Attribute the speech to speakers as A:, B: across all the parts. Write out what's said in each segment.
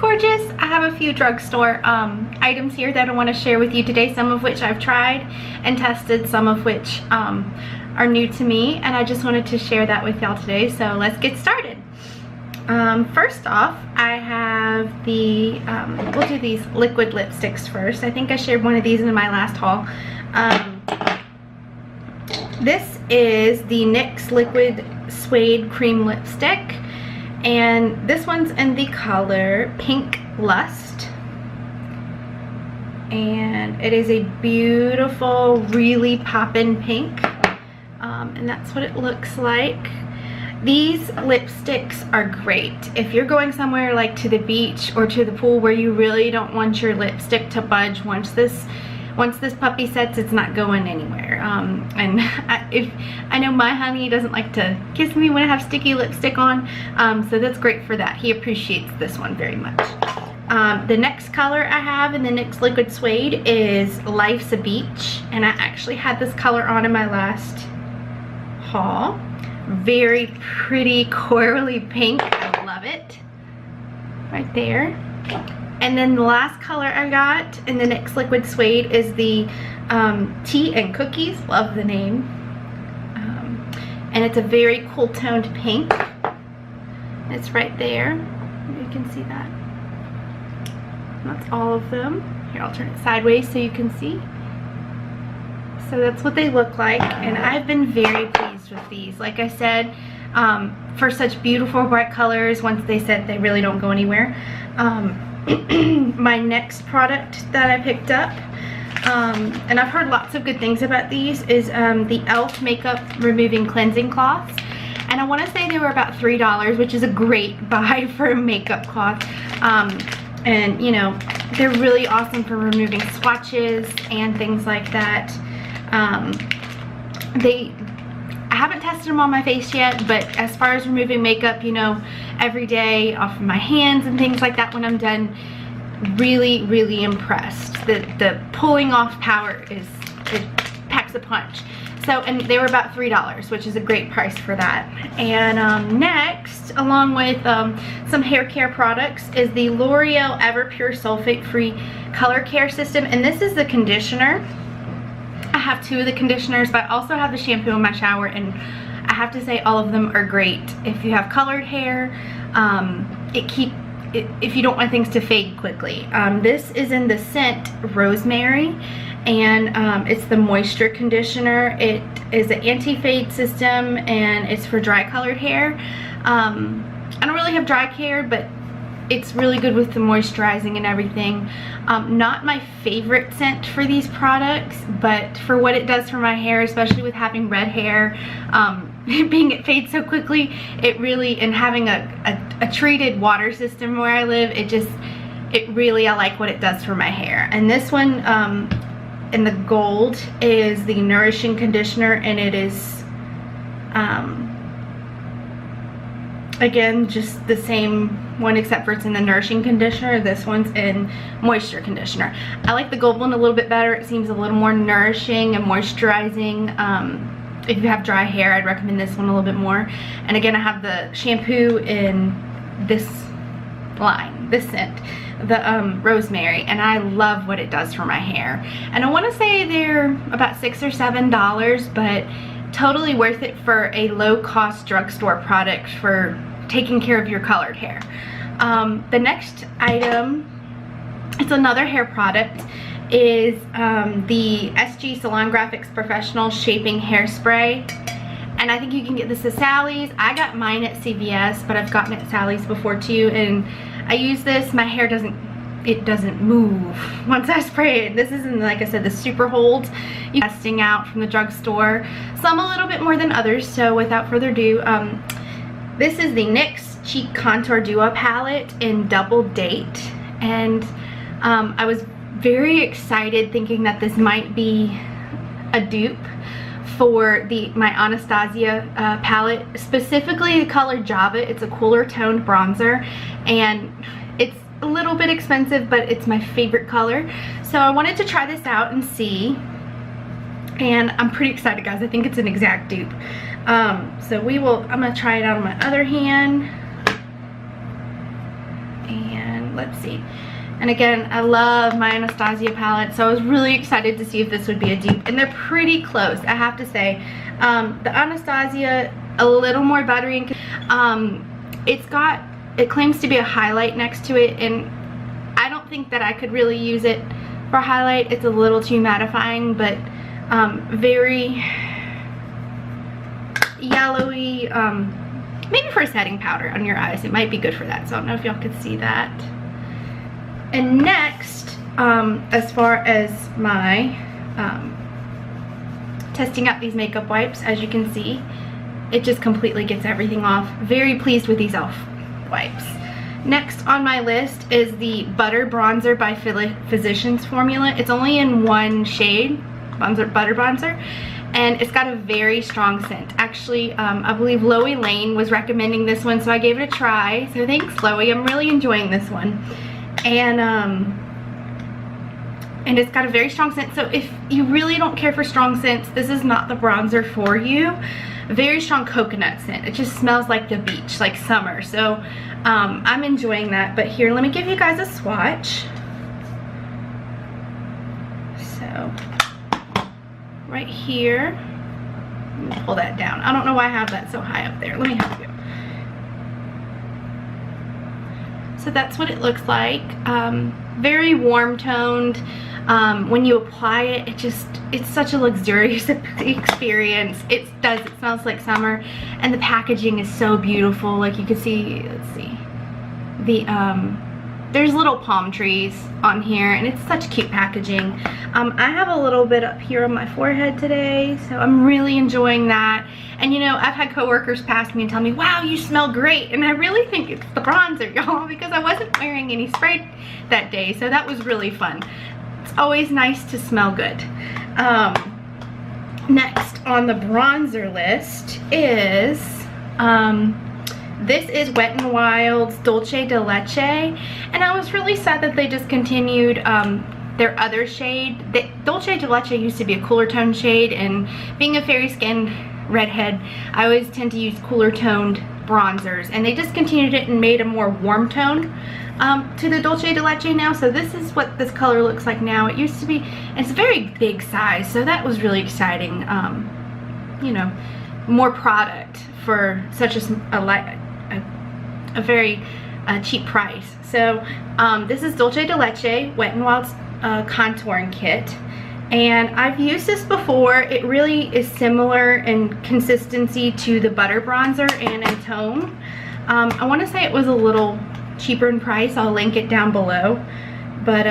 A: gorgeous. I have a few drugstore items here that I want to share with you today, some of which I've tried and tested, some of which are new to me, and I just wanted to share that with y'all today. So let's get started. First off, I have the, we'll do these liquid lipsticks first. I think I shared one of these in my last haul. This is the Nyx Liquid Suede Cream Lipstick, and this one's in the color Pink Lust, and it is a beautiful, really poppin' pink, and that's what it looks like. These lipsticks are great if you're going somewhere like to the beach or to the pool where you really don't want your lipstick to budge. Once this puppy sets, it's not going anywhere. And I know my honey doesn't like to kiss me when I have sticky lipstick on, so that's great for that. He appreciates this one very much. The next color I have in the NYX Liquid Suede is Life's a Beach, and I actually had this color on in my last haul. Very pretty corally pink. I love it. Right there. And then the last color I got in the NYX Liquid Suede is the Tea and Cookies. Love the name. And it's a very cool toned pink. It's right there. You can see that. That's all of them. Here, I'll turn it sideways so you can see. So that's what they look like, and I've been very pleased with these. Like I said, for such beautiful bright colors, once they set, they really don't go anywhere. My next product that I picked up, and I've heard lots of good things about these, is the e.l.f. Makeup Removing Cleansing Cloths. And I want to say they were about $3, which is a great buy for a makeup cloth. And you know, they're really awesome for removing swatches and things like that. I haven't tested them on my face yet, but as far as removing makeup, you know, every day off of my hands and things like that when I'm done, really impressed. The pulling off power it packs a punch. So, and they were about $3, which is a great price for that. And next, along with some hair care products, is the Loreal Everpure Sulfate Free Color Care System, and this is the conditioner. I have two of the conditioners, but I also have the shampoo in my shower, and I have to say all of them are great. If you have colored hair, if you don't want things to fade quickly. This is in the scent Rosemary, and it's the moisture conditioner. It is an anti-fade system, and it's for dry colored hair. I don't really have dry hair, but it's really good with the moisturizing and everything. Not my favorite scent for these products, but for what it does for my hair, especially with having red hair, being it fades so quickly, it really, and having a treated water system where I live, I like what it does for my hair. And this one in the gold is the Nourishing Conditioner, and it is again just the same one, except for it's in the Nourishing Conditioner. This one's in Moisture Conditioner. I like the gold one a little bit better. It seems a little more nourishing and moisturizing. If you have dry hair, I'd recommend this one a little bit more. And again, I have the shampoo in this line, this scent, the Rosemary, and I love what it does for my hair. And I want to say they're about $6 or $7, but totally worth it for a low-cost drugstore product for taking care of your colored hair. The next item, it's another hair product, is the SG Salon Graphics Professional Shaping Hairspray. And I think you can get this at Sally's. I got mine at CVS, but I've gotten it at Sally's before too. And I use this, my hair doesn't move once I spray it. This isn't, like I said, the super holds. You testing out from the drugstore. Some a little bit more than others, so without further ado, this is the NYX Cheek Contour Duo Palette in Double Date. And I was very excited thinking that this might be a dupe for my Anastasia palette, specifically the color Java. It's a cooler toned bronzer, and it's a little bit expensive, but it's my favorite color. So I wanted to try this out and see, and I'm pretty excited, guys. I think it's an exact dupe. So I'm gonna try it out on my other hand, and And let's see. And again, I love my Anastasia palette, so I was really excited to see if this would be a dupe. And they're pretty close, I have to say. The Anastasia, a little more buttery. It claims to be a highlight next to it, and I don't think that I could really use it for highlight. It's a little too mattifying, but very yellowy. Maybe for a setting powder on your eyes, it might be good for that. So I don't know if y'all could see that. And next, as far as my testing out these makeup wipes, as you can see, it just completely gets everything off. Very pleased with these e.l.f. wipes. Next on my list is the Butter Bronzer by Physicians formula. It's only in one shade, butter bronzer, and it's got a very strong scent. Actually, I believe Loey Lane was recommending this one, so I gave it a try. So thanks, Loey. I'm really enjoying this one. And it's got a very strong scent. So if you really don't care for strong scents, this is not the bronzer for you. Very strong coconut scent. It just smells like the beach, like summer. So I'm enjoying that. But here, let me give you guys a swatch. So right here, let me pull that down. I don't know why I have that so high up there. Let me help you. So that's what it looks like. Very warm toned. When you apply it, it's such a luxurious experience. It smells like summer, and the packaging is so beautiful. Like you can see, let's see, there's little palm trees on here, and it's such cute packaging. I have a little bit up here on my forehead today, so I'm really enjoying that. And you know, I've had coworkers pass me and tell me, wow, you smell great. And I really think it's the bronzer, y'all, because I wasn't wearing any spray that day, so that was really fun. It's always nice to smell good. Next on the bronzer list is, this is Wet n Wild's Dolce de Leche, and I was really sad that they discontinued their other shade. The Dolce de Leche used to be a cooler tone shade, and being a fairy skin redhead, I always tend to use cooler toned bronzers, and they discontinued it and made a more warm tone to the Dolce de Leche now. So this is what this color looks like now. It used to be, it's a very big size, so that was really exciting. You know, more product for such a very cheap price. So this is Dolce de Leche Wet n Wild's contouring kit, and I've used this before. It really is similar in consistency to the butter bronzer and in tone. I want to say it was a little cheaper in price. I'll link it down below, but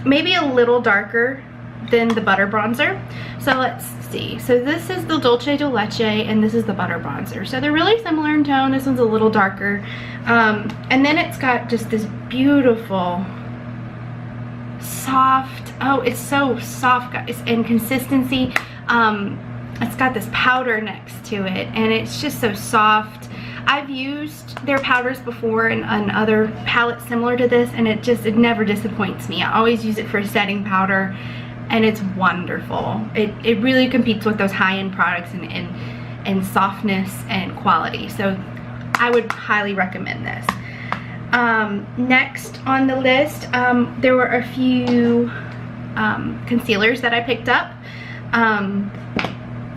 A: maybe a little darker than the butter bronzer. So let's see. So this is the Dolce de Leche, and this is the butter bronzer. So they're really similar in tone. This one's a little darker, and then it's got just this beautiful soft, oh, it's so soft, guys, in consistency. It's got this powder next to it, and it's just so soft. I've used their powders before in other palettes similar to this, and it never disappoints me. I always use it for a setting powder, and it's wonderful. It really competes with those high-end products in softness and quality. So I would highly recommend this. Next on the list, there were a few concealers that I picked up.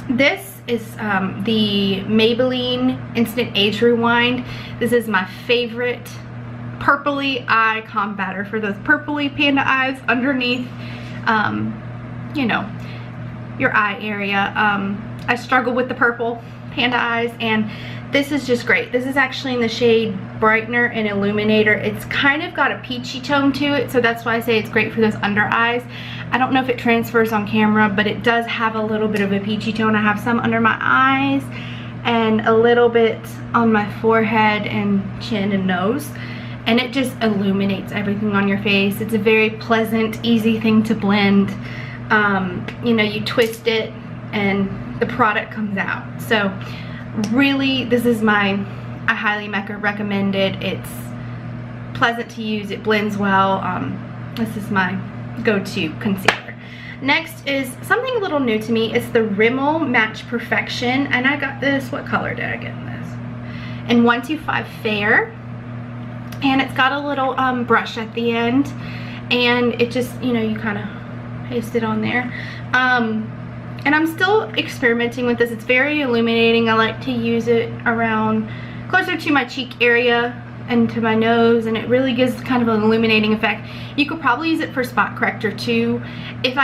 A: This is the Maybelline Instant Age Rewind. This is my favorite purpley eye combatter for those purpley panda eyes underneath, you know, your eye area. I struggle with the purple panda eyes, and this is just great. This is actually in the shade Brightener and Illuminator. It's kind of got a peachy tone to it, so that's why I say it's great for those under eyes. I don't know if it transfers on camera, but it does have a little bit of a peachy tone. I have some under my eyes and a little bit on my forehead and chin and nose, and it just illuminates everything on your face. It's a very pleasant, easy thing to blend. You know, you twist it and the product comes out. So really, this is I highly recommend it. It's pleasant to use, it blends well. This is my go-to concealer. Next is something a little new to me. It's the Rimmel Match Perfection, and I got this, what color did I get in this? In 125 Fair. and it's got a little brush at the end, and it just, you know, you kind of paste it on there. And I'm still experimenting with this. It's very illuminating. I like to use it around closer to my cheek area and to my nose, and it really gives kind of an illuminating effect. You could probably use it for spot corrector too. If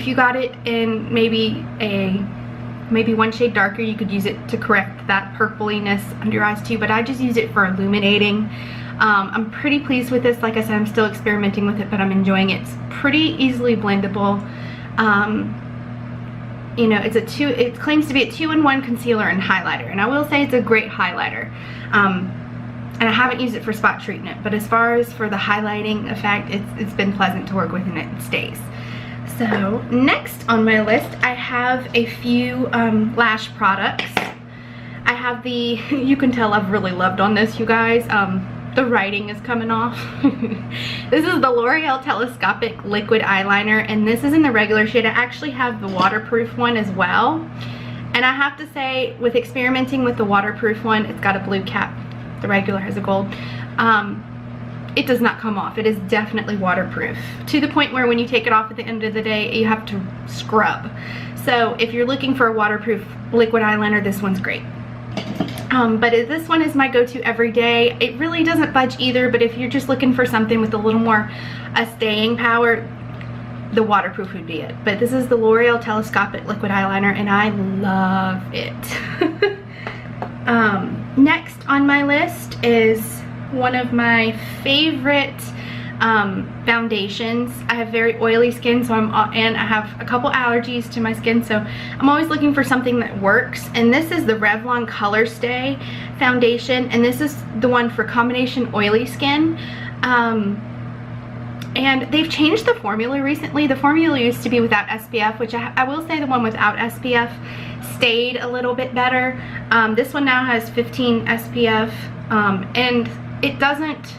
A: you got it in maybe one shade darker, you could use it to correct that purpliness under your eyes too, but I just use it for illuminating. I'm pretty pleased with this. Like I said, I'm still experimenting with it, but I'm enjoying it. It's pretty easily blendable. You know, it claims to be a 2-in-1 concealer and highlighter, and I will say it's a great highlighter. And I haven't used it for spot treatment, but as far as for the highlighting effect, it's been pleasant to work with, and it stays. So next on my list, I have a few lash products. I have the, you can tell I've really loved on this, you guys. The writing is coming off. This is the L'Oreal Telescopic Liquid Eyeliner, and this is in the regular shade. I actually have the waterproof one as well. And I have to say, with experimenting with the waterproof one, it's got a blue cap. The regular has a gold. It does not come off. It is definitely waterproof, to the point where when you take it off at the end of the day, you have to scrub. So if you're looking for a waterproof liquid eyeliner, this one's great. But this one is my go-to every day. It really doesn't budge either, but if you're just looking for something with a little more staying power, the waterproof would be it. But this is the L'Oreal Telescopic Liquid Eyeliner, and I love it. Next on my list is one of my favorite foundations. I have very oily skin, so and I have a couple allergies to my skin, so I'm always looking for something that works. And this is the Revlon Colorstay foundation, and this is the one for combination oily skin. And they've changed the formula recently. The formula used to be without SPF, which I will say the one without SPF stayed a little bit better. This one now has 15 SPF, and it doesn't,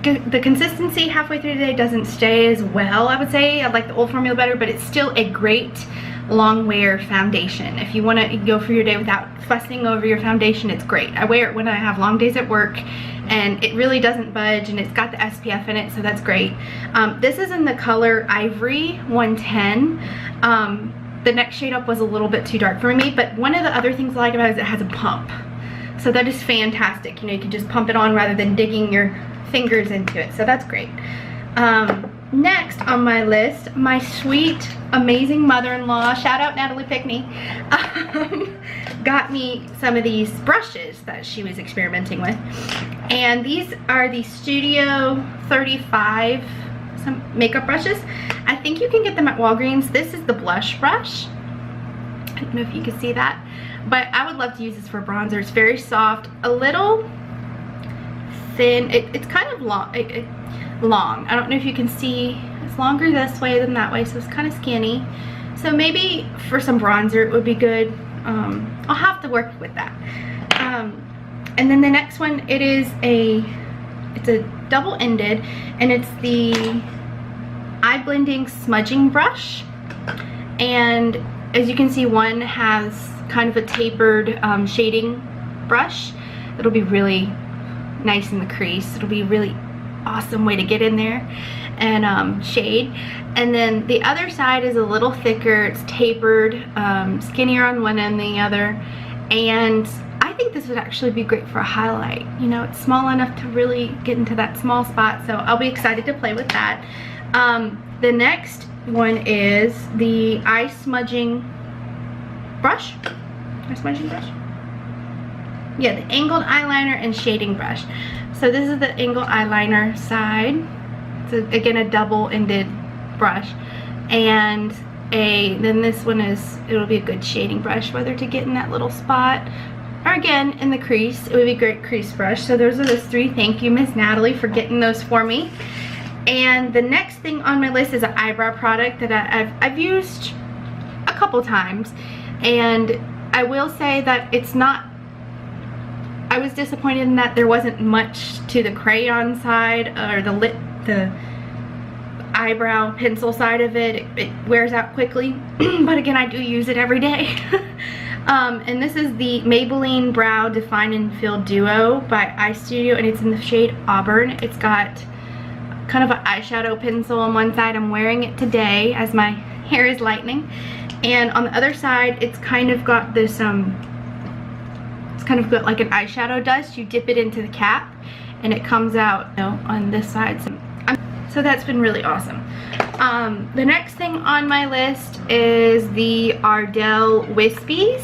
A: the consistency halfway through the day doesn't stay as well, I would say. I like the old formula better, but it's still a great long wear foundation. If you want to go for your day without fussing over your foundation, it's great. I wear it when I have long days at work, and it really doesn't budge, and it's got the SPF in it, so that's great. This is in the color Ivory 110. The next shade up was a little bit too dark for me, but one of the other things I like about it is it has a pump. So that is fantastic. You know, you can just pump it on rather than digging your fingers into it, so that's great. Next on my list, my sweet, amazing mother-in-law, shout out Natalie Pickney, got me some of these brushes that she was experimenting with. And these are the Studio 35 some makeup brushes. I think you can get them at Walgreens. This is the blush brush. I don't know if you can see that, but I would love to use this for bronzer. It's very soft, a little thin. It's kind of long. Long. I don't know if you can see. It's longer this way than that way, so it's kind of skinny. So maybe for some bronzer it would be good. I'll have to work with that. And then the next one, it's a double-ended, and it's the eye blending smudging brush. And as you can see, one has kind of a tapered shading brush. It'll be really nice in the crease. It'll be a really awesome way to get in there and shade. And then the other side is a little thicker. It's tapered, skinnier on one end than the other. And I think this would actually be great for a highlight. You know, it's small enough to really get into that small spot, so I'll be excited to play with that. The next one is the eye smudging brush. Eye smudging brush? Yeah, the angled eyeliner and shading brush. So this is the angled eyeliner side. It's again a double-ended brush, and then this one it'll be a good shading brush, whether to get in that little spot or again in the crease. It would be a great crease brush. So those are those three. Thank you, Miss Natalie, for getting those for me. And the next thing on my list is an eyebrow product that I've used a couple times, and I will say that it's not, I was disappointed in that there wasn't much to the crayon side or the eyebrow pencil side of it. It wears out quickly, but again, I do use it every day. And this is the Maybelline Brow Define and Fill Duo by Eye Studio, and it's in the shade Auburn. It's got kind of an eyeshadow pencil on one side. I'm wearing it today as my hair is lightening. And on the other side, it's kind of got this, it's kind of got like an eyeshadow dust. You dip it into the cap and it comes out, you know, on this side. So that's been really awesome. The next thing on my list is the Ardell Wispies.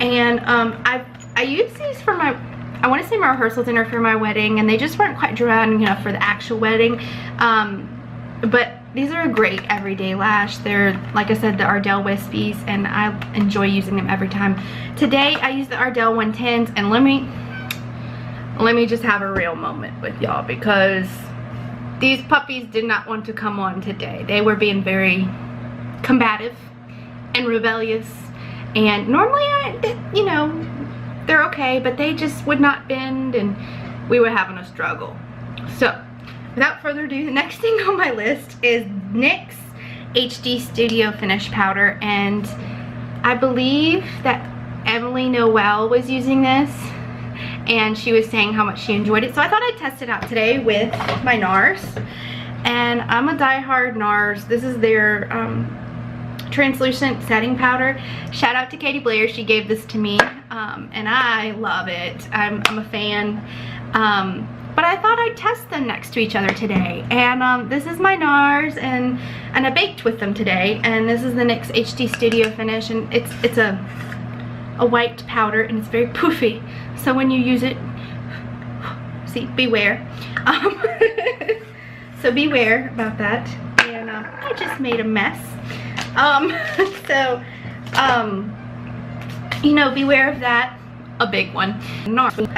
A: And I used these for my, I want to say my rehearsal dinner for my wedding, and they just weren't quite dramatic enough for the actual wedding. But these are a great everyday lash. They're, like I said, the Ardell Wispies, and I enjoy using them every time. Today I use the Ardell 110s, and let me just have a real moment with y'all, because these puppies did not want to come on today. They were being very combative and rebellious, and normally you know, they're okay, but they just would not bend, and we were having a struggle. So without further ado, the next thing on my list is NYX HD Studio Finish Powder, and I believe that Emily Noel was using this, and she was saying how much she enjoyed it. So I thought I'd test it out today with my NARS, and I'm a diehard NARS. This is their translucent setting powder. Shout out to Katie Blair, she gave this to me, and I love it. I'm a fan. But I thought I'd test them next to each other today. And this is my NARS, and I baked with them today. And this is the NYX HD Studio Finish, and it's a white powder, and it's very poofy. So when you use it, see, beware. So beware about that. And I just made a mess. You know, beware of that. A big one. NARS.